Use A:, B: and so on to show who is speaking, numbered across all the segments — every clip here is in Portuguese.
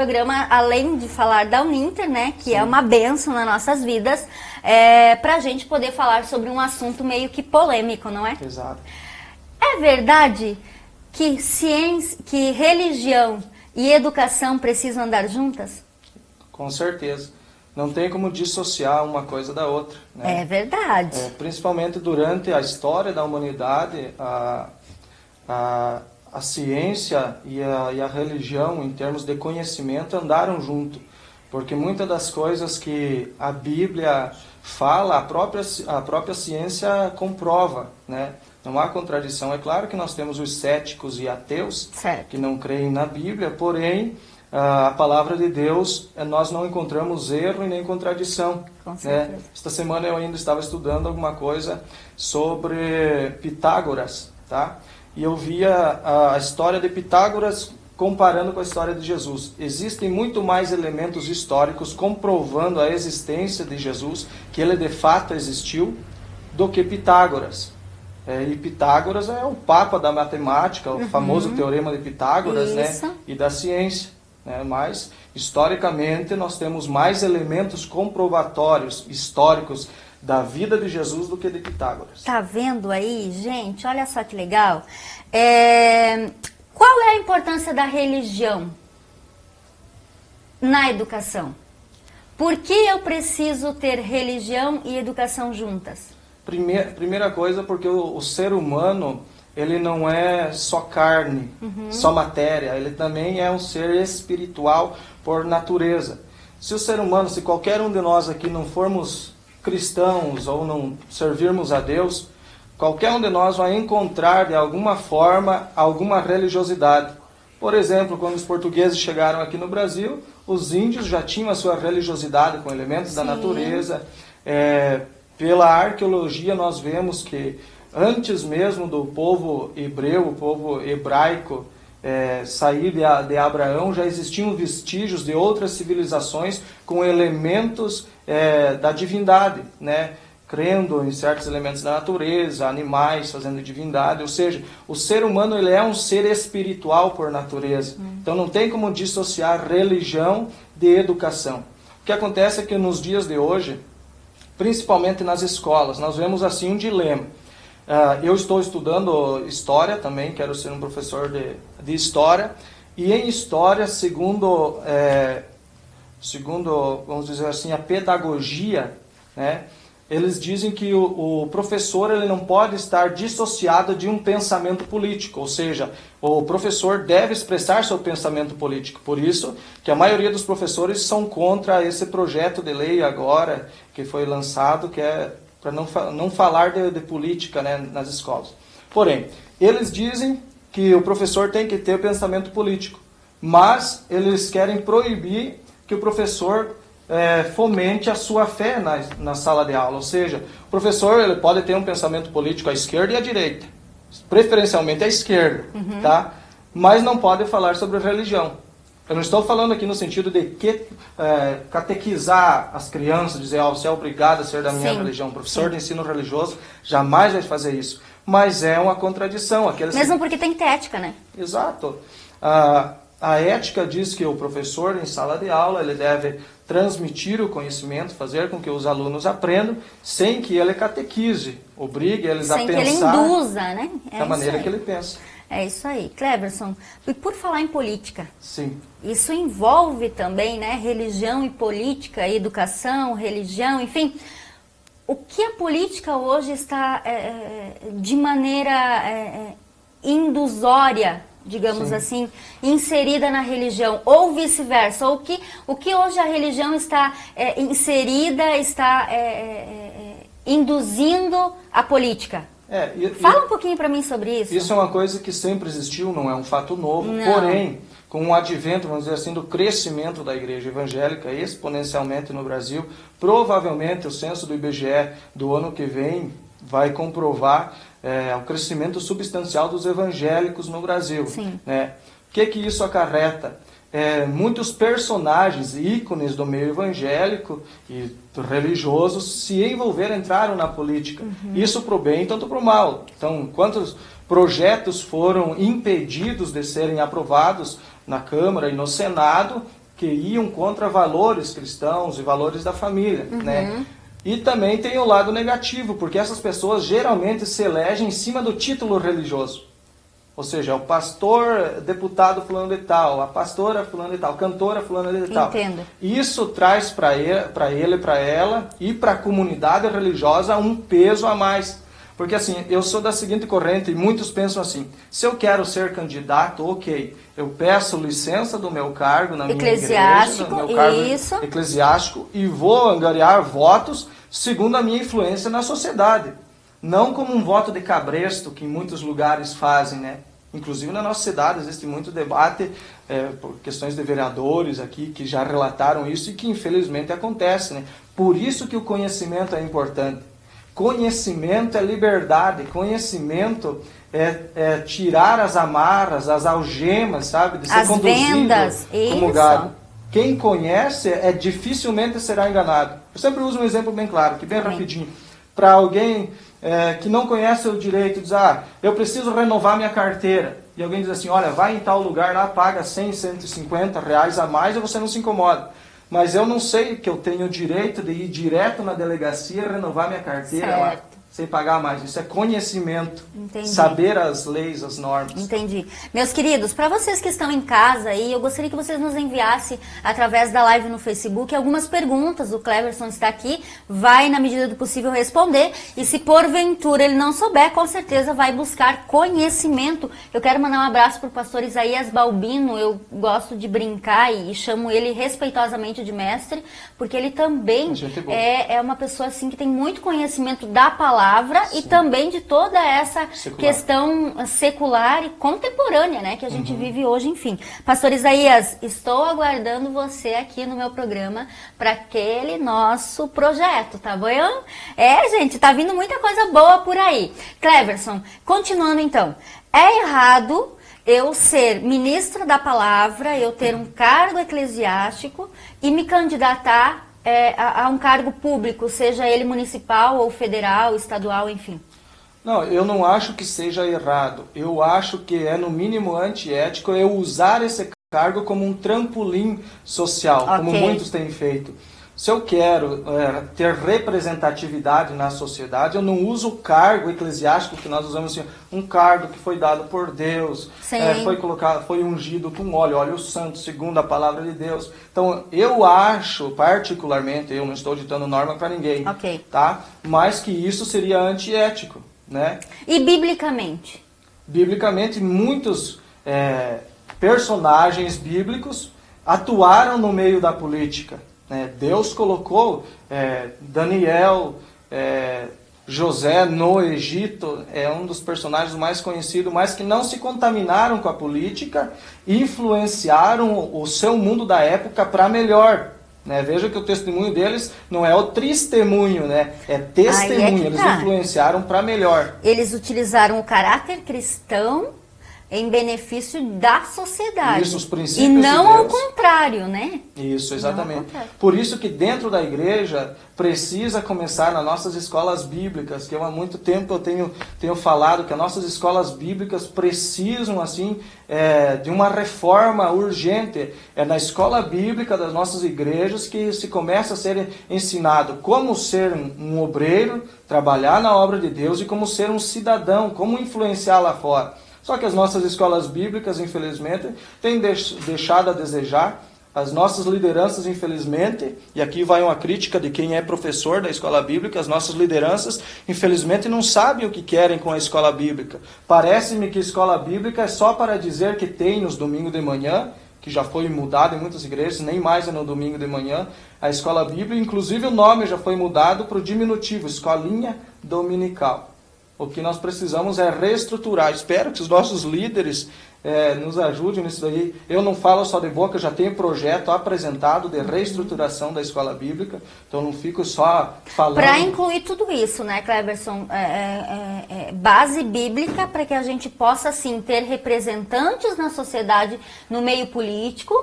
A: Programa, além de falar da Uninter, né, que é uma bênção nas nossas vidas, para a gente poder falar sobre um assunto meio que polêmico, não é?
B: Exato.
A: É verdade que ciência, que religião e educação precisam andar juntas?
B: Com certeza. Não tem como dissociar uma coisa da outra, né?
A: É verdade.
B: Principalmente durante a história da humanidade, a ciência e a religião, em termos de conhecimento, andaram junto. Porque muitas das coisas que a Bíblia fala, a própria ciência comprova, né? Não há contradição. É claro que nós temos os céticos e ateus, que não creem na Bíblia, porém, a palavra de Deus, nós não encontramos erro e nem contradição.
A: Com certeza.
B: Né? Esta semana eu ainda estava estudando alguma coisa sobre Pitágoras, tá? E eu via a história de Pitágoras comparando com a história de Jesus. Existem muito mais elementos históricos comprovando a existência de Jesus, que ele de fato existiu, do que Pitágoras. E Pitágoras é o papa da matemática, o famoso teorema de Pitágoras, né? E da ciência. Né? Mas, historicamente, nós temos mais elementos comprovatórios históricos da vida de Jesus do que de Pitágoras.
A: Tá vendo aí, gente? Olha só que legal. Qual é a importância da religião na educação? Por que eu preciso ter religião e educação juntas?
B: Primeira coisa, porque o ser humano, ele não é só carne, só matéria, ele também é um ser espiritual por natureza. Se o ser humano, se qualquer um de nós aqui não formos cristãos ou não servirmos a Deus, qualquer um de nós vai encontrar de alguma forma alguma religiosidade. Por exemplo, quando os portugueses chegaram aqui no Brasil, os índios já tinham a sua religiosidade com elementos da natureza. Pela arqueologia nós vemos que antes mesmo do povo hebreu, o povo hebraico, sair de Abraão, já existiam vestígios de outras civilizações com elementos da divindade, né? Crendo em certos elementos da natureza, animais fazendo divindade, ou seja, o ser humano ele é um ser espiritual por natureza. Então não tem como dissociar religião de educação. O que acontece é que nos dias de hoje, principalmente nas escolas, nós vemos assim um dilema. Eu estou estudando História também, quero ser um professor de História, e em História, segundo, vamos dizer assim, a pedagogia, né, eles dizem que o professor ele não pode estar dissociado de um pensamento político, ou seja, o professor deve expressar seu pensamento político. Por isso que a maioria dos professores são contra esse projeto de lei agora que foi lançado, que é para não falar de política, né, nas escolas. Porém, eles dizem que o professor tem que ter pensamento político, mas eles querem proibir que o professor fomente a sua fé na sala de aula. Ou seja, o professor ele pode ter um pensamento político à esquerda e à direita, preferencialmente à esquerda, tá? Mas não pode falar sobre religião. Eu não estou falando aqui no sentido de catequizar as crianças, dizer, você é obrigado a ser da minha religião. O professor de ensino religioso jamais vai fazer isso. Mas é uma contradição.
A: Mesmo porque tem que ter ética, né?
B: Exato. A ética diz que o professor, em sala de aula, ele deve transmitir o conhecimento, fazer com que os alunos aprendam, sem que ele catequize, obrigue eles a pensar...
A: Sem que ele induza, né?
B: Da maneira que ele pensa.
A: É isso aí. Cleverson, e por falar em política,
B: sim,
A: isso envolve também, né, religião e política, educação, religião, enfim. O que a política hoje está de maneira indusória, digamos assim, inserida na religião, ou vice-versa, ou o que hoje a religião está inserida, está induzindo a política? Fala um pouquinho para mim sobre isso.
B: Isso é uma coisa que sempre existiu, não é um fato novo, porém, com o advento, vamos dizer assim, do crescimento da igreja evangélica exponencialmente no Brasil, provavelmente o censo do IBGE do ano que vem vai comprovar o crescimento substancial dos evangélicos no Brasil. Né? O que isso acarreta? Muitos personagens, ícones do meio evangélico e religioso se envolveram, entraram na política. Isso para o bem, tanto para o mal. Então, quantos projetos foram impedidos de serem aprovados na Câmara e no Senado que iam contra valores cristãos e valores da família, né? E também tem o lado negativo, porque essas pessoas geralmente se elegem em cima do título religioso. Ou seja, o pastor, deputado fulano de tal, a pastora fulano de tal, cantora fulano de tal.
A: Entendo.
B: Isso traz para ele, para ela e para a comunidade religiosa um peso a mais. Porque assim, eu sou da seguinte corrente e muitos pensam assim, se eu quero ser candidato, ok, eu peço licença do meu cargo na minha igreja, do meu cargo eclesiástico e vou angariar votos segundo a minha influência na sociedade. Não como um voto de cabresto que em muitos lugares fazem, né? Inclusive na nossa cidade existe muito debate por questões de vereadores aqui que já relataram isso e que infelizmente acontece, né? Por isso que o conhecimento é importante. Conhecimento é liberdade, conhecimento é tirar as amarras, as algemas, sabe? De ser
A: as
B: conduzido
A: vendas,
B: como
A: isso.
B: gado. Quem conhece dificilmente será enganado. Eu sempre uso um exemplo bem claro, que bem rapidinho. Para alguém que não conhece o direito, diz, eu preciso renovar minha carteira. E alguém diz assim, olha, vai em tal lugar lá, paga 100, 150 reais a mais e você não se incomoda. Mas eu não sei que eu tenho o direito de ir direto na delegacia e renovar minha carteira lá, sem pagar mais. Isso é conhecimento.
A: Entendi.
B: Saber as leis, as normas.
A: Entendi. Meus queridos, para vocês que estão em casa aí, eu gostaria que vocês nos enviassem através da live no Facebook algumas perguntas. O Cleverson está aqui, vai na medida do possível responder. E se porventura ele não souber, com certeza vai buscar conhecimento. Eu quero mandar um abraço para o pastor Isaías Balbino. Eu gosto de brincar e chamo ele respeitosamente de mestre, porque ele também é uma pessoa assim que tem muito conhecimento da palavra e também de toda essa questão secular e contemporânea, né, que a gente vive hoje, enfim. Pastor Isaías, estou aguardando você aqui no meu programa para aquele nosso projeto, tá bom? Gente, tá vindo muita coisa boa por aí. Cleverson, continuando então, é errado eu ser ministro da palavra, eu ter um cargo eclesiástico e me candidatar a um cargo público, seja ele municipal ou federal, estadual, enfim?
B: Não, eu não acho que seja errado. Eu acho que é, no mínimo, antiético eu usar esse cargo como um trampolim social, como muitos têm feito. Se eu quero ter representatividade na sociedade, eu não uso o cargo eclesiástico que nós usamos assim, um cargo que foi dado por Deus, foi colocado, foi ungido com óleo santo, segundo a palavra de Deus. Então, eu acho, particularmente, eu não estou ditando norma para ninguém, tá? Mas que isso seria antiético, né?
A: E biblicamente?
B: Biblicamente, muitos personagens bíblicos atuaram no meio da política. Deus colocou Daniel, José no Egito, é um dos personagens mais conhecidos, mas que não se contaminaram com a política e influenciaram o seu mundo da época para melhor. Veja que o testemunho deles não é o testemunho, é testemunho, eles influenciaram para melhor.
A: Eles utilizaram o caráter cristão em benefício da sociedade.
B: Isso, os princípios
A: e não
B: de Deus.
A: Ao contrário, né?
B: Isso, exatamente. Por isso que dentro da igreja precisa começar nas nossas escolas bíblicas, que há muito tempo eu tenho falado que as nossas escolas bíblicas precisam assim de uma reforma urgente. É na escola bíblica das nossas igrejas que se começa a ser ensinado como ser um obreiro, trabalhar na obra de Deus e como ser um cidadão, como influenciar lá fora. Só que as nossas escolas bíblicas, infelizmente, têm deixado a desejar. As nossas lideranças, infelizmente, e aqui vai uma crítica de quem é professor da escola bíblica, as nossas lideranças, infelizmente, não sabem o que querem com a escola bíblica. Parece-me que a escola bíblica é só para dizer que tem nos domingos de manhã, que já foi mudado em muitas igrejas, nem mais é no domingo de manhã, a escola bíblica, inclusive o nome já foi mudado para o diminutivo, escolinha dominical. O que nós precisamos é reestruturar. Espero que os nossos líderes nos ajudem nisso daí. Eu não falo só de boca, já tenho projeto apresentado de reestruturação da escola bíblica, então não fico só falando.
A: Para incluir tudo isso, né, Cleverson? Base bíblica para que a gente possa, sim, ter representantes na sociedade, no meio político,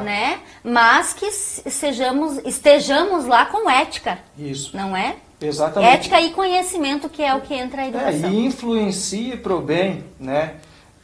A: né? Mas que estejamos lá com ética.
B: Isso.
A: Não é?
B: Exatamente.
A: Ética e conhecimento, que é o que entra a educação.
B: E influencie para o bem, né?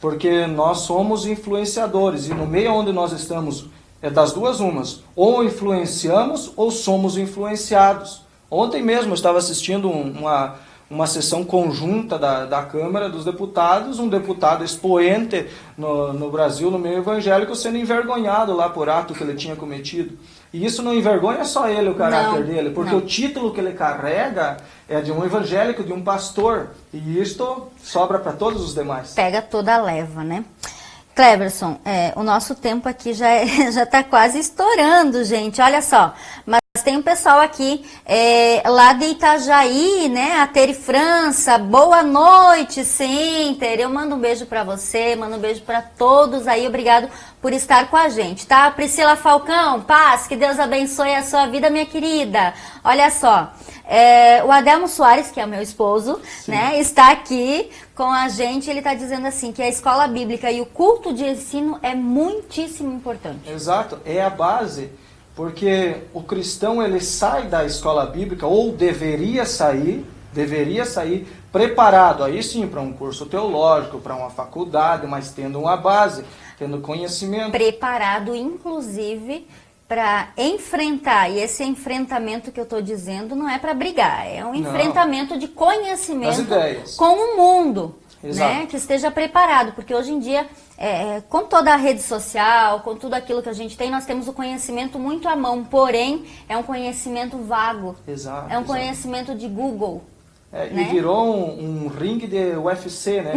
B: Porque nós somos influenciadores e no meio onde nós estamos É das duas umas. Ou influenciamos ou somos influenciados. Ontem mesmo eu estava assistindo uma sessão conjunta da Câmara dos Deputados, um deputado expoente no Brasil, no meio evangélico, sendo envergonhado lá por ato que ele tinha cometido. E isso não envergonha só ele, o caráter dele, porque o título que ele carrega é de um evangélico, de um pastor. E isto sobra para todos os demais.
A: Pega toda a leva, né? Cleverson, o nosso tempo aqui já está quase estourando, gente. Olha só, mas tem um pessoal aqui lá de Itajaí, né? A Tere França, boa noite, Center. Eu mando um beijo para você, mando um beijo para todos aí. Obrigado por estar com a gente, tá? Priscila Falcão, paz, que Deus abençoe a sua vida, minha querida. Olha só, o Adelmo Soares, que é o meu esposo, né? Está aqui com a gente. Ele está dizendo assim que a escola bíblica e o culto de ensino é muitíssimo importante.
B: Exato, é a base. Porque o cristão, ele sai da escola bíblica, ou deveria sair preparado, aí sim, para um curso teológico, para uma faculdade, mas tendo uma base, tendo conhecimento.
A: Preparado, inclusive, para enfrentar, e esse enfrentamento que eu estou dizendo não é para brigar, é um enfrentamento de conhecimento com o mundo. Né, que esteja preparado, porque hoje em dia, com toda a rede social, com tudo aquilo que a gente tem, nós temos o conhecimento muito à mão, porém, é um conhecimento vago, é um conhecimento de Google.
B: Né? E virou um ringue de UFC, né?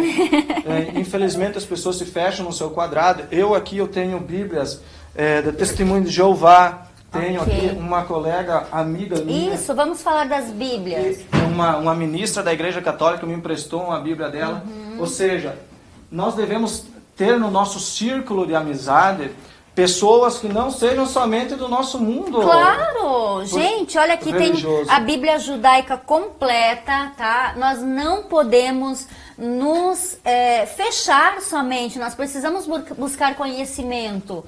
B: Infelizmente as pessoas se fecham no seu quadrado. Eu tenho bíblias do Testemunho de Jeová. Tenho aqui uma colega, amiga minha.
A: Isso, vamos falar das Bíblias.
B: Uma ministra da Igreja Católica me emprestou uma Bíblia dela. Ou seja, nós devemos ter no nosso círculo de amizade pessoas que não sejam somente do nosso mundo.
A: Claro! Gente, olha aqui, religioso. Tem a Bíblia judaica completa, tá? Nós não podemos nos fechar somente, nós precisamos buscar conhecimento.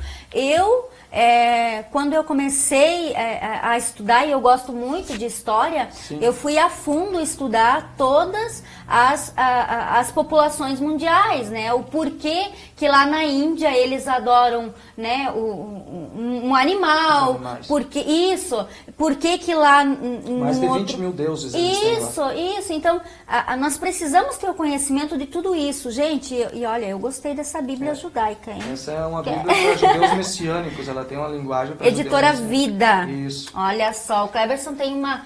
A: Quando eu comecei a estudar, e eu gosto muito de história, eu fui a fundo estudar todas as populações mundiais, né? O porquê que lá na Índia eles adoram, né, um animal, porque que lá...
B: Mais de 20 mil deuses existem.
A: Isso. Então, nós precisamos ter o conhecimento de tudo isso, gente. E olha, eu gostei dessa Bíblia judaica, hein?
B: Essa é uma Bíblia para judeus messiânicos, ela tem uma linguagem para
A: Editora Vida.
B: Isso.
A: Olha só, o Cleverson tem uma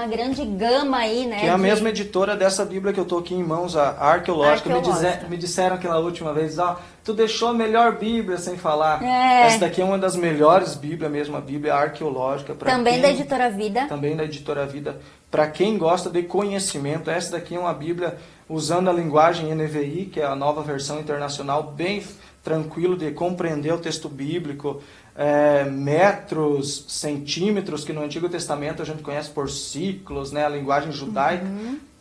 A: grande gama aí, né?
B: Que é a mesma editora dessa Bíblia que eu estou aqui em mãos, a arqueológica. Me disseram aquela última vez, tu deixou a melhor Bíblia sem falar. Essa daqui é uma das melhores Bíblias mesmo, a Bíblia arqueológica.
A: Também da Editora Vida.
B: Também da Editora Vida. Para quem gosta de conhecimento, essa daqui é uma Bíblia usando a linguagem NVI, que é a nova versão internacional, bem tranquilo de compreender o texto bíblico, metros, centímetros, que no Antigo Testamento a gente conhece por ciclos, né, a linguagem judaica.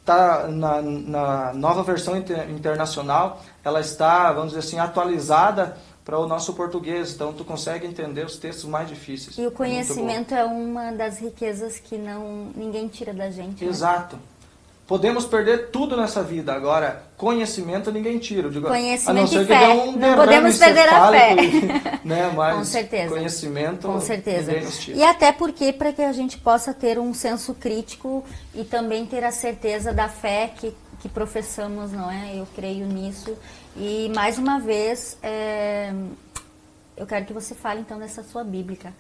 B: Tá na nova versão internacional, ela está, vamos dizer assim, atualizada para o nosso português, então tu consegue entender os textos mais difíceis.
A: E o conhecimento é uma das riquezas que ninguém tira da gente.
B: Exato. Né? Podemos perder tudo nessa vida, agora conhecimento ninguém tira.
A: Conhecimento
B: a não ser
A: e fé.
B: Que
A: não podemos perder a fé.
B: Né? Mas
A: com certeza.
B: Conhecimento
A: com certeza.
B: Ninguém nos tira.
A: E até porque para que a gente possa ter um senso crítico e também ter a certeza da fé que professamos, não é? Eu creio nisso. E mais uma vez, eu quero que você fale então dessa sua Bíblia.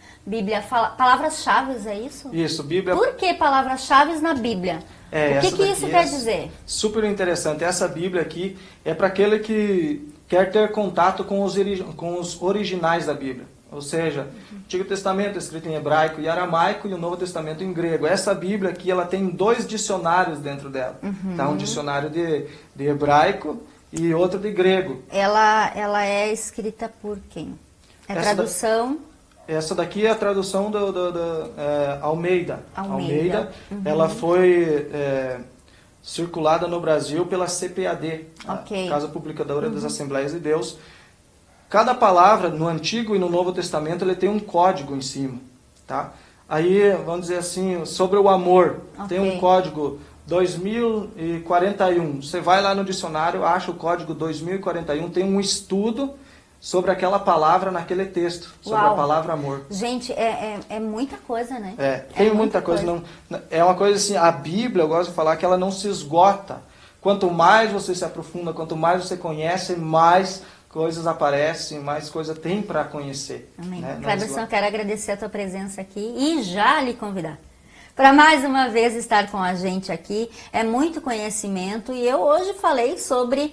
A: Palavras-chave, é isso?
B: Isso, Bíblia.
A: Por que palavras-chave na Bíblia? O que isso quer dizer?
B: Super interessante. Essa Bíblia aqui é para aquele que quer ter contato com os originais da Bíblia. Ou seja, o Antigo Testamento é escrito em hebraico e aramaico e o Novo Testamento em grego. Essa Bíblia aqui, ela tem 2 dicionários dentro dela. Tá? Um dicionário de hebraico e outro de grego.
A: Ela é escrita por quem? Tradução?
B: Essa daqui é a tradução do Almeida. Ela foi circulada no Brasil pela CPAD, Casa Publicadora das Assembleias de Deus. Cada palavra, no Antigo e no Novo Testamento, ele tem um código em cima. Tá? Aí, vamos dizer assim, sobre o amor, tem um código 2041. Você vai lá no dicionário, acha o código 2041, tem um estudo sobre aquela palavra naquele texto, sobre
A: Uau.
B: a palavra amor.
A: Gente, é muita coisa, né?
B: Tem muita coisa. Não, é uma coisa assim, a Bíblia, eu gosto de falar que ela não se esgota. Quanto mais você se aprofunda, quanto mais você conhece, mais coisas aparecem, mais coisa tem para conhecer.
A: Amém.
B: Né?
A: Cleberson, eu quero agradecer a tua presença aqui e já lhe convidar para mais uma vez estar com a gente aqui. É muito conhecimento e eu hoje falei sobre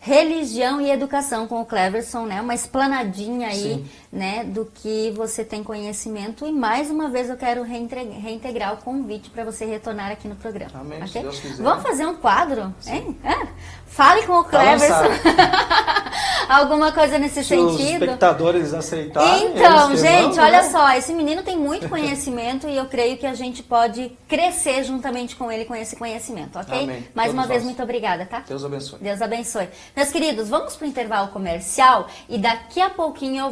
A: religião e educação com o Cleberson, né? Uma explanadinha aí, né, do que você tem conhecimento. E mais uma vez eu quero reintegrar o convite para você retornar aqui no programa.
B: Amém,
A: okay?
B: se Deus quiser.
A: Vamos fazer um quadro, hein? Fale com o Cleberson. Alguma coisa nesse sentido.
B: Se os espectadores aceitarem.
A: Então, gente, olha só, esse menino tem muito conhecimento e eu creio que a gente pode crescer juntamente com ele com esse conhecimento, ok?
B: Amém.
A: Mais uma vez, muito obrigada, tá?
B: Deus abençoe.
A: Deus abençoe. Meus queridos, vamos para o intervalo comercial e daqui a pouquinho eu